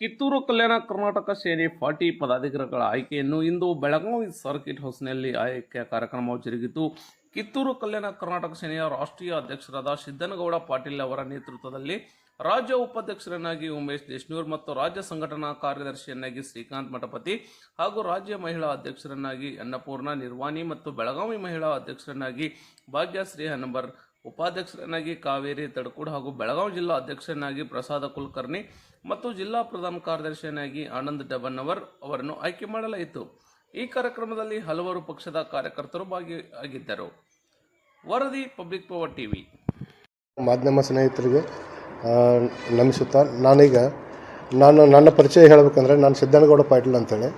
ಕಿತ್ತೂರು ಕಲ್ಯಾಣ ಕರ್ನಾಟಕ ಸೇನೆ 40 ಪದಾಧಿಕಾರಿಗಳ ಆಯ್ಕೆಯನ್ನು ಇಂದು ಬೆಳಗಾವಿ ಸರ್ಕಿಟ್ ಹೌಸ್ನಲ್ಲಿ ಆಯ್ಕೆ ಕಾರ್ಯಕ್ರಮವು ಜರುಗಿತು. ಕಿತ್ತೂರು ಕಲ್ಯಾಣ ಕರ್ನಾಟಕ ಸೇನೆಯ ರಾಷ್ಟ್ರೀಯ ಅಧ್ಯಕ್ಷರಾದ ಸಿದ್ದನಗೌಡ ಪಾಟೀಲ್ ಅವರ ನೇತೃತ್ವದಲ್ಲಿ ರಾಜ್ಯ ಉಪಾಧ್ಯಕ್ಷರನ್ನಾಗಿ ಉಮೇಶ್ ದೇಶನೂರ್ ಮತ್ತು ರಾಜ್ಯ ಸಂಘಟನಾ ಕಾರ್ಯದರ್ಶಿಯನ್ನಾಗಿ ಶ್ರೀಕಾಂತ್ ಮಠಪತಿ ಹಾಗೂ ರಾಜ್ಯ ಮಹಿಳಾ ಅಧ್ಯಕ್ಷರನ್ನಾಗಿ ಅನ್ನಪೂರ್ಣ ನಿರ್ವಾಣಿ ಮತ್ತು ಬೆಳಗಾವಿ ಮಹಿಳಾ ಅಧ್ಯಕ್ಷರನ್ನಾಗಿ ಭಾಗ್ಯಶ್ರೀ ಹನಬರ್, ಉಪಾಧ್ಯಕ್ಷರನ್ನಾಗಿ ಕಾವೇರಿ ತಡಕೂಡ್ ಹಾಗೂ ಬೆಳಗಾವಿ ಜಿಲ್ಲಾ ಅಧ್ಯಕ್ಷರನ್ನಾಗಿ ಪ್ರಸಾದ ಕುಲಕರ್ಣಿ ಮತ್ತು ಜಿಲ್ಲಾ ಪ್ರಧಾನ ಕಾರ್ಯದರ್ಶಿಯನ್ನಾಗಿ ಆನಂದ್ ಡಬನ್ನವರ್ ಅವರನ್ನು ಆಯ್ಕೆ ಮಾಡಲಾಯಿತು. ಈ ಕಾರ್ಯಕ್ರಮದಲ್ಲಿ ಹಲವಾರು ಪಕ್ಷದ ಕಾರ್ಯಕರ್ತರು ಭಾಗಿಯಾಗಿದ್ದರು. ವರದಿ ಪಬ್ಲಿಕ್ ಪವರ್ ಟಿವಿ. ಮಾಧ್ಯಮ ಸ್ನೇಹಿತರಿಗೆ ನಮಿಸುತ್ತಾ ನನ್ನ ಪರಿಚಯ ಹೇಳಬೇಕಂದ್ರೆ ನಾನು ಸಿದ್ದನಗೌಡ ಪಾಟೀಲ್ ಅಂತೇಳಿ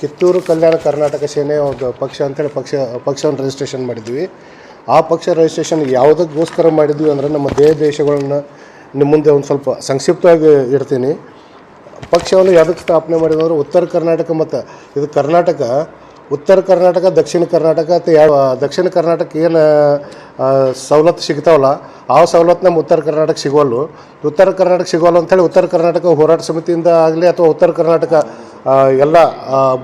ಕಿತ್ತೂರು ಕಲ್ಯಾಣ ಕರ್ನಾಟಕ ಸೇನೆ ಒಂದು ಪಕ್ಷ ಅಂತೇಳಿ ಪಕ್ಷವನ್ನು ರಿಜಿಸ್ಟ್ರೇಷನ್ ಮಾಡಿದ್ವಿ. ಆ ಪಕ್ಷ ರಿಜಿಸ್ಟ್ರೇಷನ್ ಯಾವುದಕ್ಕೋಸ್ಕರ ಮಾಡಿದ್ವಿ ಅಂದರೆ ನಮ್ಮ ದೇಶಗಳನ್ನ ನಿಮ್ಮ ಮುಂದೆ ಒಂದು ಸ್ವಲ್ಪ ಸಂಕ್ಷಿಪ್ತವಾಗಿ ಇಡ್ತೀನಿ. ಪಕ್ಷವನ್ನು ಯಾವುದಕ್ಕೆ ಸ್ಥಾಪನೆ ಮಾಡಿದ್ವಿ ಅಂದರೆ ಉತ್ತರ ಕರ್ನಾಟಕ ಮತ್ತು ಇದು ಕರ್ನಾಟಕ, ಉತ್ತರ ಕರ್ನಾಟಕ, ದಕ್ಷಿಣ ಕರ್ನಾಟಕ ಅಥವಾ ಯಾವ ದಕ್ಷಿಣ ಕರ್ನಾಟಕ ಏನು ಸವಲತ್ತು ಸಿಗ್ತಾವಲ್ಲ ಆ ಸವಲತ್ತು ನಮ್ಮ ಉತ್ತರ ಕರ್ನಾಟಕ ಸಿಗೋಲ್ಲು. ಉತ್ತರ ಕರ್ನಾಟಕ ಸಿಗೋಲ್ಲ ಅಂಥೇಳಿ ಉತ್ತರ ಕರ್ನಾಟಕ ಹೋರಾಟ ಸಮಿತಿಯಿಂದ ಆಗಲಿ ಅಥವಾ ಉತ್ತರ ಕರ್ನಾಟಕ ಎಲ್ಲ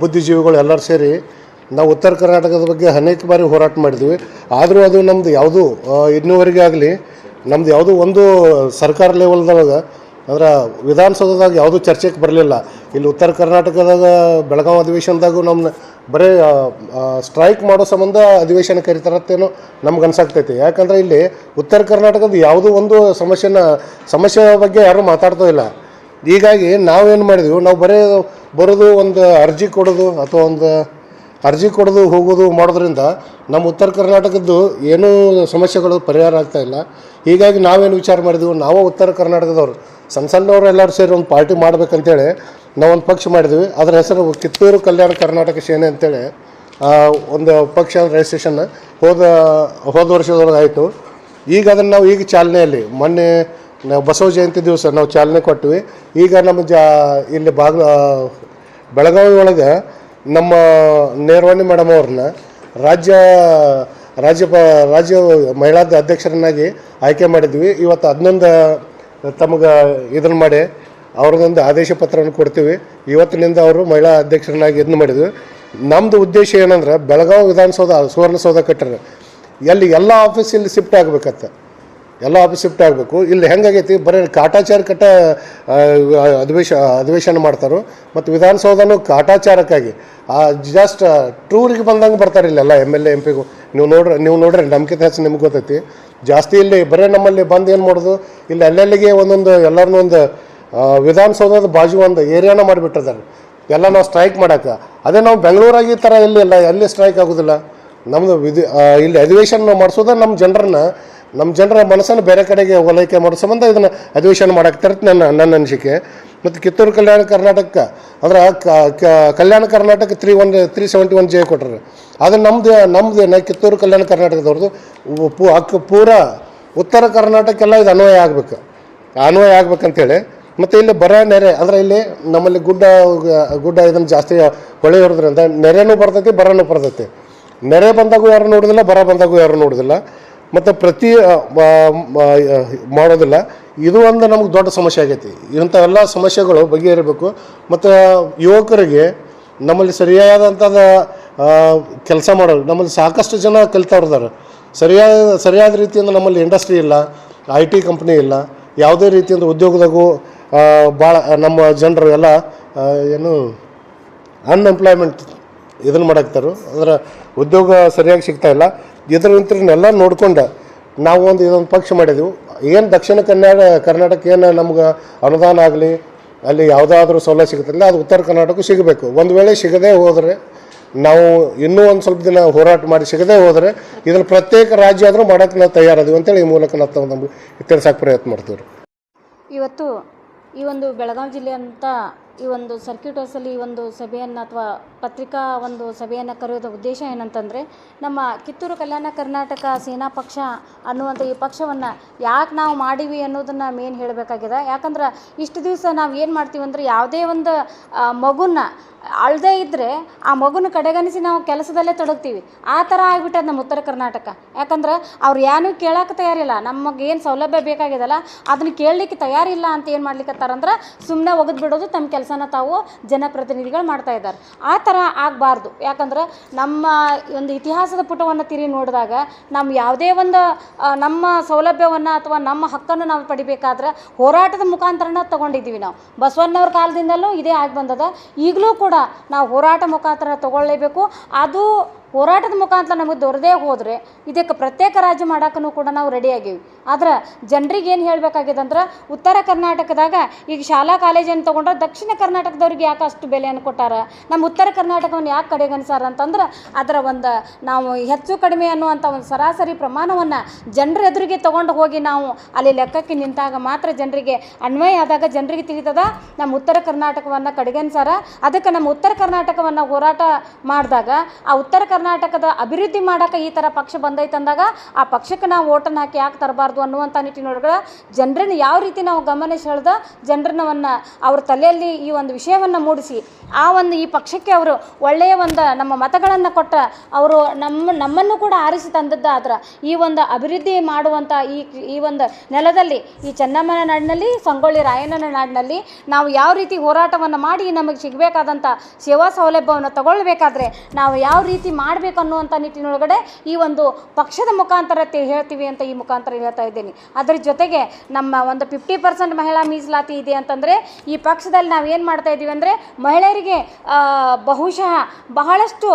ಬುದ್ಧಿಜೀವಿಗಳು ಎಲ್ಲರೂ ಸೇರಿ ನಾವು ಉತ್ತರ ಕರ್ನಾಟಕದ ಬಗ್ಗೆ ಅನೇಕ ಬಾರಿ ಹೋರಾಟ ಮಾಡಿದ್ವಿ. ಆದರೂ ಅದು ನಮ್ಮದು ಯಾವುದೂ ಇನ್ನೂವರೆಗೆ ಆಗಲಿ ನಮ್ಮದು ಯಾವುದೂ ಒಂದು ಸರ್ಕಾರ ಲೆವೆಲ್ದಾಗ ಅಂದ್ರೆ ವಿಧಾನಸೌಧದಾಗ ಯಾವುದೂ ಚರ್ಚೆಗೆ ಬರಲಿಲ್ಲ. ಇಲ್ಲಿ ಉತ್ತರ ಕರ್ನಾಟಕದಾಗ ಬೆಳಗಾವಿ ಅಧಿವೇಶನದಾಗೂ ನಮ್ಮ ಬರೀ ಸ್ಟ್ರೈಕ್ ಮಾಡೋ ಸಂಬಂಧ ಅಧಿವೇಶನ ಕರೀತಾರತ್ತೇನೋ ನಮ್ಗೆ ಅನ್ಸಾಗ್ತೈತಿ. ಯಾಕಂದರೆ ಇಲ್ಲಿ ಉತ್ತರ ಕರ್ನಾಟಕದ ಯಾವುದೋ ಒಂದು ಸಮಸ್ಯೆ ಬಗ್ಗೆ ಯಾರೂ ಮಾತಾಡ್ತಾ ಇಲ್ಲ. ಹೀಗಾಗಿ ನಾವೇನು ಮಾಡಿದ್ವಿ, ನಾವು ಬರೋದು ಒಂದು ಅರ್ಜಿ ಕೊಡೋದು ಅಥವಾ ಒಂದು ಅರ್ಜಿ ಕೊಡೋದು ಹೋಗೋದು ಮಾಡೋದ್ರಿಂದ ನಮ್ಮ ಉತ್ತರ ಕರ್ನಾಟಕದ್ದು ಏನೂ ಸಮಸ್ಯೆಗಳು ಪರಿಹಾರ ಆಗ್ತಾಯಿಲ್ಲ. ಹೀಗಾಗಿ ನಾವೇನು ವಿಚಾರ ಮಾಡಿದ್ವಿ, ನಾವು ಉತ್ತರ ಕರ್ನಾಟಕದವ್ರು ಸಣ್ಣವರು ಎಲ್ಲರೂ ಸೇರಿ ಒಂದು ಪಾರ್ಟಿ ಮಾಡಬೇಕಂತೇಳಿ ನಾವೊಂದು ಪಕ್ಷ ಮಾಡಿದ್ವಿ. ಅದರ ಹೆಸರು ಕಿತ್ತೂರು ಕಲ್ಯಾಣ ಕರ್ನಾಟಕ ಸೇನೆ ಅಂತೇಳಿ ಒಂದು ಪಕ್ಷ ರಿಜಿಸ್ಟ್ರೇಷನ್ ಹೋದ ವರ್ಷದೊಳಗೆ ಆಯಿತು. ಈಗ ಅದನ್ನು ನಾವು ಈಗ ಚಾಲನೆಯಲ್ಲಿ ಮೊನ್ನೆ ನಾವು ಬಸವ ಜಯಂತಿ ದಿವಸ ನಾವು ಚಾಲನೆ ಕೊಟ್ವಿ. ಈಗ ನಮ್ಮ ಇಲ್ಲಿ ಬೆಳಗಾವಿ ಒಳಗೆ ನಮ್ಮ ನೇರವಾಣಿ ಮೇಡಮ್ ಅವ್ರನ್ನ ರಾಜ್ಯ ಮಹಿಳಾ ಅಧ್ಯಕ್ಷರನ್ನಾಗಿ ಆಯ್ಕೆ ಮಾಡಿದ್ವಿ. ಇವತ್ತು 11 ತಮಗೆ ಇದನ್ನು ಮಾಡಿ ಅವ್ರದ್ದೊಂದು ಆದೇಶ ಪತ್ರವನ್ನು ಕೊಡ್ತೀವಿ. ಇವತ್ತಿನಿಂದ ಅವರು ಮಹಿಳಾ ಅಧ್ಯಕ್ಷರನ್ನಾಗಿ ಇದನ್ನು ಮಾಡಿದ್ವಿ. ನಮ್ಮದು ಉದ್ದೇಶ ಏನಂದ್ರೆ ಬೆಳಗಾವಿ ವಿಧಾನಸೌಧ ಸುವರ್ಣಸೌಧ ಕಟ್ಟರೆ ಎಲ್ಲಿ ಎಲ್ಲ ಆಫೀಸ್ ಇಲ್ಲಿ ಶಿಫ್ಟ್ ಆಗಬೇಕತ್ತ, ಎಲ್ಲ ಆಫೀಸ್ ಶಿಫ್ಟ್ ಆಗಬೇಕು. ಇಲ್ಲಿ ಹೆಂಗಾಗೈತಿ ಬರೀ ಕಾಟಾಚಾರ ಅಧಿವೇಶನ ಮಾಡ್ತಾರೆ ಮತ್ತು ವಿಧಾನಸೌಧನೂ ಕಾಟಾಚಾರಕ್ಕಾಗಿ ಜಸ್ಟ್ ಟೂರಿಗೆ ಬಂದಂಗೆ ಬರ್ತಾರೆ ಇಲ್ಲೆಲ್ಲ MLA MP ನೀವು ನೋಡ್ರಿ ನಮ್ಗಿಂತ ಹೆಚ್ಚು ನಿಮ್ಗೆ ಗೊತ್ತೈತಿ. ಜಾಸ್ತಿ ಇಲ್ಲಿ ಬರೀ ನಮ್ಮಲ್ಲಿ ಬಂದು ಏನು ಮಾಡೋದು, ಇಲ್ಲಿ ಅಲ್ಲೆಲ್ಲಿಗೆ ಒಂದೊಂದು ಎಲ್ಲರನ್ನೂ ಒಂದು ವಿಧಾನಸೌಧದ ಬಾಜು ಒಂದು ಏರಿಯಾನ ಮಾಡಿಬಿಟ್ಟಿದ್ದಾರೆ ಎಲ್ಲ ನಾವು ಸ್ಟ್ರೈಕ್ ಮಾಡೋಕ್ಕೆ. ಅದೇ ನಾವು ಬೆಂಗಳೂರಾಗಿ ಈ ಥರ ಎಲ್ಲಿ ಸ್ಟ್ರೈಕ್ ಆಗೋದಿಲ್ಲ. ನಮ್ಮದು ಇಲ್ಲಿ ಅಧಿವೇಶನ ಮಾಡಿಸೋದು ನಮ್ಮ ಜನರ ಮನಸ್ಸನ್ನು ಬೇರೆ ಕಡೆಗೆ ಓಲೈಕೆ ಮಾಡೋ ಸಂಬಂಧ ಇದನ್ನು ಅಧಿವೇಶನ ಮಾಡಾಕ್ತಾರೆ ನನ್ನ ಅನಿಸಿಕೆ. ಮತ್ತು ಕಿತ್ತೂರು ಕಲ್ಯಾಣ ಕರ್ನಾಟಕ ಅಂದ್ರೆ ಕಲ್ಯಾಣ ಕರ್ನಾಟಕ 371 ಜೆ ಕೊಟ್ಟರು. ಅದು ನಮ್ಮದೇನ ಕಿತ್ತೂರು ಕಲ್ಯಾಣ ಕರ್ನಾಟಕದವ್ರದ್ದು ಪೂರ ಉತ್ತರ ಕರ್ನಾಟಕೆಲ್ಲ ಇದು ಅನ್ವಯ ಆಗ್ಬೇಕಂತೇಳಿ. ಮತ್ತು ಇಲ್ಲಿ ನೆರೆ ಅಂದರೆ ಇಲ್ಲಿ ನಮ್ಮಲ್ಲಿ ಗುಡ್ಡ ಇದನ್ನು ಜಾಸ್ತಿ ಹೊಳೆ ಇರೋದ್ರಿಂದ ನೆರೆನೂ ಬರ್ತೈತಿ, ಬರನೂ ಬರ್ತೈತಿ. ನೆರೆ ಬಂದಾಗೂ ಯಾರು ನೋಡೋದಿಲ್ಲ, ಬರ ಬಂದಾಗೂ ಯಾರು ನೋಡೋದಿಲ್ಲ ಮತ್ತು ಮಾಡೋದಿಲ್ಲ. ಇದು ಒಂದು ನಮ್ಗೆ ದೊಡ್ಡ ಸಮಸ್ಯೆ ಆಗೈತಿ. ಇಂಥವೆಲ್ಲ ಸಮಸ್ಯೆಗಳು ಬಗೆಹರಿಬೇಕು. ಮತ್ತು ಯುವಕರಿಗೆ ನಮ್ಮಲ್ಲಿ ಸರಿಯಾದಂಥದ್ದು ಕೆಲಸ ಮಾಡೋರು ನಮ್ಮಲ್ಲಿ ಸಾಕಷ್ಟು ಜನ ಕಲಿತವ್ರದಾರೆ. ಸರಿಯಾದ ರೀತಿಯಿಂದ ನಮ್ಮಲ್ಲಿ ಇಂಡಸ್ಟ್ರಿ ಇಲ್ಲ, IT ಕಂಪ್ನಿ ಇಲ್ಲ, ಯಾವುದೇ ರೀತಿಯಿಂದ ಉದ್ಯೋಗದಾಗೂ ಭಾಳ ನಮ್ಮ ಜನರು ಎಲ್ಲ ಅನ್ಎಂಪ್ಲಾಯ್ಮೆಂಟ್ ಇದನ್ನು ಮಾಡಾಕ್ತಾರೆ. ಅಂದ್ರೆ ಉದ್ಯೋಗ ಸರಿಯಾಗಿ ಸಿಗ್ತಾಯಿಲ್ಲ. ಇದನ್ನೆಲ್ಲ ನೋಡ್ಕೊಂಡು ನಾವು ಇದೊಂದು ಪಕ್ಷ ಮಾಡಿದೆವು. ಏನು ದಕ್ಷಿಣ ಕರ್ನಾಟಕ ಏನು ನಮ್ಗೆ ಅನುದಾನ ಆಗಲಿ ಅಲ್ಲಿ ಯಾವುದಾದ್ರೂ ಸೌಲಭ್ಯ ಸಿಗುತ್ತಿಲ್ಲ, ಅದು ಉತ್ತರ ಕರ್ನಾಟಕ ಸಿಗಬೇಕು. ಒಂದು ವೇಳೆ ಸಿಗದೇ ಹೋದರೆ ನಾವು ಇನ್ನೂ ಒಂದು ಸ್ವಲ್ಪ ದಿನ ಹೋರಾಟ ಮಾಡಿ ಸಿಗದೇ ಹೋದರೆ ಇದನ್ನು ಪ್ರತ್ಯೇಕ ರಾಜ್ಯ ಆದರೂ ಮಾಡೋಕ್ಕೆ ನಾವು ತಯಾರಾದೀವಿ ಅಂತೇಳಿ ಈ ಮೂಲಕ ನಾವು ನಮ್ಗೆ ತಿಳಿಸೋಕೆ ಪ್ರಯತ್ನ ಮಾಡ್ತೀವಿ. ಇವತ್ತು ಈ ಒಂದು ಬೆಳಗಾವಿ ಜಿಲ್ಲೆಯಂಥ ಈ ಒಂದು ಸರ್ಕ್ಯೂಟ್ ಹೌಸಲ್ಲಿ ಈ ಒಂದು ಸಭೆಯನ್ನು ಅಥವಾ ಪತ್ರಿಕಾ ಒಂದು ಸಭೆಯನ್ನು ಕರೆಯೋದ ಉದ್ದೇಶ ಏನಂತಂದರೆ, ನಮ್ಮ ಕಿತ್ತೂರು ಕಲ್ಯಾಣ ಕರ್ನಾಟಕ ಸೇನಾ ಪಕ್ಷ ಅನ್ನುವಂಥ ಈ ಪಕ್ಷವನ್ನು ಯಾಕೆ ನಾವು ಮಾಡೀವಿ ಅನ್ನೋದನ್ನು ಮೇನ್ ಹೇಳಬೇಕಾಗಿದೆ. ಯಾಕಂದ್ರೆ ಇಷ್ಟು ದಿವಸ ನಾವು ಏನು ಮಾಡ್ತೀವಿ ಅಂದರೆ, ಯಾವುದೇ ಒಂದು ಮಗುನ ಅಳದೇ ಇದ್ದರೆ ಆ ಮಗುನ ಕಡೆಗಣಿಸಿ ನಾವು ಕೆಲಸದಲ್ಲೇ ತೊಡಗ್ತೀವಿ. ಆ ಥರ ಆಗಿಬಿಟ್ಟದ ನಮ್ಮ ಉತ್ತರ ಕರ್ನಾಟಕ. ಯಾಕಂದ್ರೆ ಅವ್ರು ಏನೂ ಕೇಳೋಕೆ ತಯಾರಿಲ್ಲ. ನಮಗೆ ಏನು ಸೌಲಭ್ಯ ಬೇಕಾಗಿದೆಲ್ಲ ಅದನ್ನು ಕೇಳಲಿಕ್ಕೆ ತಯಾರಿಲ್ಲ ಅಂತ ಏನು ಮಾಡ್ಲಿಕ್ಕತ್ತಾರಂದ್ರೆ ಸುಮ್ಮನೆ ಒಗೆದು ಬಿಡೋದು, ತಮ್ಮ ಕೆಲಸನ ತಾವು ಜನಪ್ರತಿನಿಧಿಗಳು ಮಾಡ್ತಾ ಇದ್ದಾರೆ. ಆ ಥರ ಆಗಬಾರ್ದು. ಯಾಕಂದ್ರೆ ನಮ್ಮ ಒಂದು ಇತಿಹಾಸದ ಪುಟವನ್ನು ತಿರುಗಿ ನೋಡಿದಾಗ ನಮ್ಮ ಯಾವುದೇ ಒಂದು ನಮ್ಮ ಸೌಲಭ್ಯವನ್ನು ಅಥವಾ ನಮ್ಮ ಹಕ್ಕನ್ನು ನಾವು ಪಡಿಬೇಕಾದ್ರೆ ಹೋರಾಟದ ಮುಖಾಂತರನ ತೊಗೊಂಡಿದ್ದೀವಿ. ನಾವು ಬಸವಣ್ಣವ್ರ ಕಾಲದಿಂದಲೂ ಇದೇ ಆಗಿ ಬಂದದ. ಈಗಲೂ ಕೂಡ ನಾವು ಹೋರಾಟ ಮುಖಾಂತರ ತಗೊಳ್ಳೇಬೇಕು. ಅದು ಹೋರಾಟದ ಮುಖಾಂತರ ನಮಗೆ ದೊರದೇ ಹೋದರೆ ಇದಕ್ಕೆ ಪ್ರತ್ಯೇಕ ರಾಜ್ಯ ಮಾಡೋಕ್ಕೂ ಕೂಡ ನಾವು ರೆಡಿಯಾಗೀವಿ. ಆದ್ರೆ ಜನರಿಗೆ ಏನು ಹೇಳಬೇಕಾಗಿದೆ ಅಂದ್ರೆ, ಉತ್ತರ ಕರ್ನಾಟಕದಾಗ ಈಗ ಶಾಲಾ ಕಾಲೇಜನ್ನು ತೊಗೊಂಡ್ರೆ ದಕ್ಷಿಣ ಕರ್ನಾಟಕದವ್ರಿಗೆ ಯಾಕೆ ಅಷ್ಟು ಬೆಲೆಯನ್ನು ಕೊಟ್ಟಾರ, ನಮ್ಮ ಉತ್ತರ ಕರ್ನಾಟಕವನ್ನು ಯಾಕೆ ಕಡೆಗಣಿಸಾರ ಅಂತಂದ್ರೆ, ಅದರ ಒಂದು ನಾವು ಹೆಚ್ಚು ಕಡಿಮೆ ಅನ್ನುವಂಥ ಒಂದು ಸರಾಸರಿ ಪ್ರಮಾಣವನ್ನು ಜನರ ಎದುರಿಗೆ ತೊಗೊಂಡು ಹೋಗಿ ನಾವು ಅಲ್ಲಿ ಲೆಕ್ಕಕ್ಕೆ ನಿಂತಾಗ ಮಾತ್ರ ಜನರಿಗೆ ಅನ್ವಯ ಆದಾಗ ಜನರಿಗೆ ತಿಳಿತದ ನಮ್ಮ ಉತ್ತರ ಕರ್ನಾಟಕವನ್ನು ಕಡೆಗಣಿಸಾರ. ಅದಕ್ಕೆ ನಮ್ಮ ಉತ್ತರ ಕರ್ನಾಟಕವನ್ನು ಹೋರಾಟ ಮಾಡಿದಾಗ ಆ ಉತ್ತರ ಕರ್ನಾಟಕದ ಅಭಿವೃದ್ಧಿ ಮಾಡೋಕೆ ಈ ಥರ ಪಕ್ಷ ಬಂದೈತಂದಾಗ ಆ ಪಕ್ಷಕ್ಕೆ ನಾವು ಓಟನ್ನು ಹಾಕಿ ಯಾಕೆ ತರಬಾರ್ದು ಅನ್ನುವಂಥ ನಿಟ್ಟಿನೊಳಗಡೆ ಜನರನ್ನು ಯಾವ ರೀತಿ ನಾವು ಗಮನ ಸೆಳೆದ ಜನರನ್ನವನ್ನು ಅವ್ರ ತಲೆಯಲ್ಲಿ ಈ ಒಂದು ವಿಷಯವನ್ನು ಮೂಡಿಸಿ ಆ ಒಂದು ಈ ಪಕ್ಷಕ್ಕೆ ಅವರು ಒಳ್ಳೆಯ ಒಂದು ನಮ್ಮ ಮತಗಳನ್ನು ಕೊಟ್ಟ ಅವರು ನಮ್ಮನ್ನು ಕೂಡ ಆರಿಸಿ ತಂದದ್ದಾದ್ರೆ ಈ ಒಂದು ಅಭಿವೃದ್ಧಿ ಮಾಡುವಂಥ ಈ ಒಂದು ನೆಲದಲ್ಲಿ, ಈ ಚೆನ್ನಮ್ಮನ ನಾಡಿನಲ್ಲಿ, ಸಂಗೊಳ್ಳಿ ರಾಯಣ್ಣನ ನಾಡಿನಲ್ಲಿ ನಾವು ಯಾವ ರೀತಿ ಹೋರಾಟವನ್ನು ಮಾಡಿ ನಮಗೆ ಸಿಗಬೇಕಾದಂಥ ಸೇವಾ ಸೌಲಭ್ಯವನ್ನು ತಗೊಳ್ಬೇಕಾದ್ರೆ ನಾವು ಯಾವ ರೀತಿ ಮಾಡಬೇಕು ಅನ್ನುವಂಥ ನಿಟ್ಟಿನೊಳಗಡೆ ಈ ಒಂದು ಪಕ್ಷದ ಮುಖಾಂತರ ಹೇಳ್ತೀವಿ ಅಂತ ಈ ಮುಖಾಂತರ ಹೇಳ್ತಾ ಇದ್ದೀನಿ. ಅದರ ಜೊತೆಗೆ ನಮ್ಮ ಒಂದು 50% ಮಹಿಳಾ ಮೀಸಲಾತಿ ಇದೆ ಅಂತಂದರೆ ಈ ಪಕ್ಷದಲ್ಲಿ ನಾವು ಏನು ಮಾಡ್ತಾ ಇದ್ದೀವಿ ಅಂದರೆ, ಮಹಿಳೆಯರಿಗೆ ಬಹುಶಃ ಬಹಳಷ್ಟು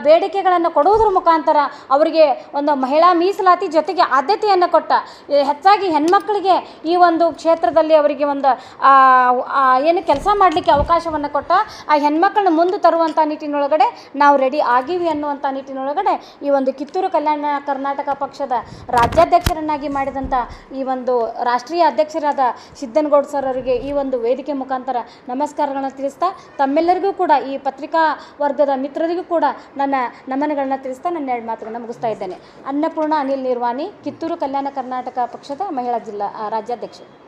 ಬೇಡಿಕೆಗಳನ್ನು ಕೊಡುವುದರ ಮುಖಾಂತರ ಅವರಿಗೆ ಒಂದು ಮಹಿಳಾ ಮೀಸಲಾತಿ ಜೊತೆಗೆ ಆದ್ಯತೆಯನ್ನು ಕೊಟ್ಟ, ಹೆಚ್ಚಾಗಿ ಹೆಣ್ಮಕ್ಳಿಗೆ ಈ ಒಂದು ಕ್ಷೇತ್ರದಲ್ಲಿ ಅವರಿಗೆ ಒಂದು ಏನು ಕೆಲಸ ಮಾಡಲಿಕ್ಕೆ ಅವಕಾಶವನ್ನು ಕೊಟ್ಟ ಆ ಹೆಣ್ಮಕ್ಳನ್ನ ಮುಂದೆ ತರುವಂಥ ನಿಟ್ಟಿನೊಳಗಡೆ ನಾವು ರೆಡಿ ಆಗೀವಿ ಅನ್ನುವಂಥ ನಿಟ್ಟಿನೊಳಗಡೆ ಈ ಒಂದು ಕಿತ್ತೂರು ಕಲ್ಯಾಣ ಕರ್ನಾಟಕ ಪಕ್ಷದ ರಾಜ್ಯಾಧ್ಯಕ್ಷರನ್ನಾಗಿ ಮಾಡಿದಂಥ ಈ ಒಂದು ರಾಷ್ಟ್ರೀಯ ಅಧ್ಯಕ್ಷರಾದ ಸಿದ್ದನಗೌಡ ಸರ್ ಅವರಿಗೆ ಈ ಒಂದು ವೇದಿಕೆ ಮುಖಾಂತರ ನಮಸ್ಕಾರಗಳನ್ನು ತಿಳಿಸ್ತಾ, ತಮ್ಮೆಲ್ಲರಿಗೂ ಕೂಡ ಈ ಪತ್ರಿಕಾ ವರ್ಗದ ಮಿತ್ರರಿಗೂ ಕೂಡ ನನ್ನ ನಮನಗಳನ್ನ ತಿಳಿಸ್ತಾ ನನ್ನ 2 ಮಾತುಗಳನ್ನು ಮುಗಿಸ್ತಾ ಇದ್ದೇನೆ. ಅನ್ನಪೂರ್ಣ ಅನಿಲ್ ನಿರ್ವಾಣಿ, ಕಿತ್ತೂರು ಕಲ್ಯಾಣ ಕರ್ನಾಟಕ ಪಕ್ಷದ ಮಹಿಳಾ ಜಿಲ್ಲಾ ರಾಜ್ಯಾಧ್ಯಕ್ಷರು.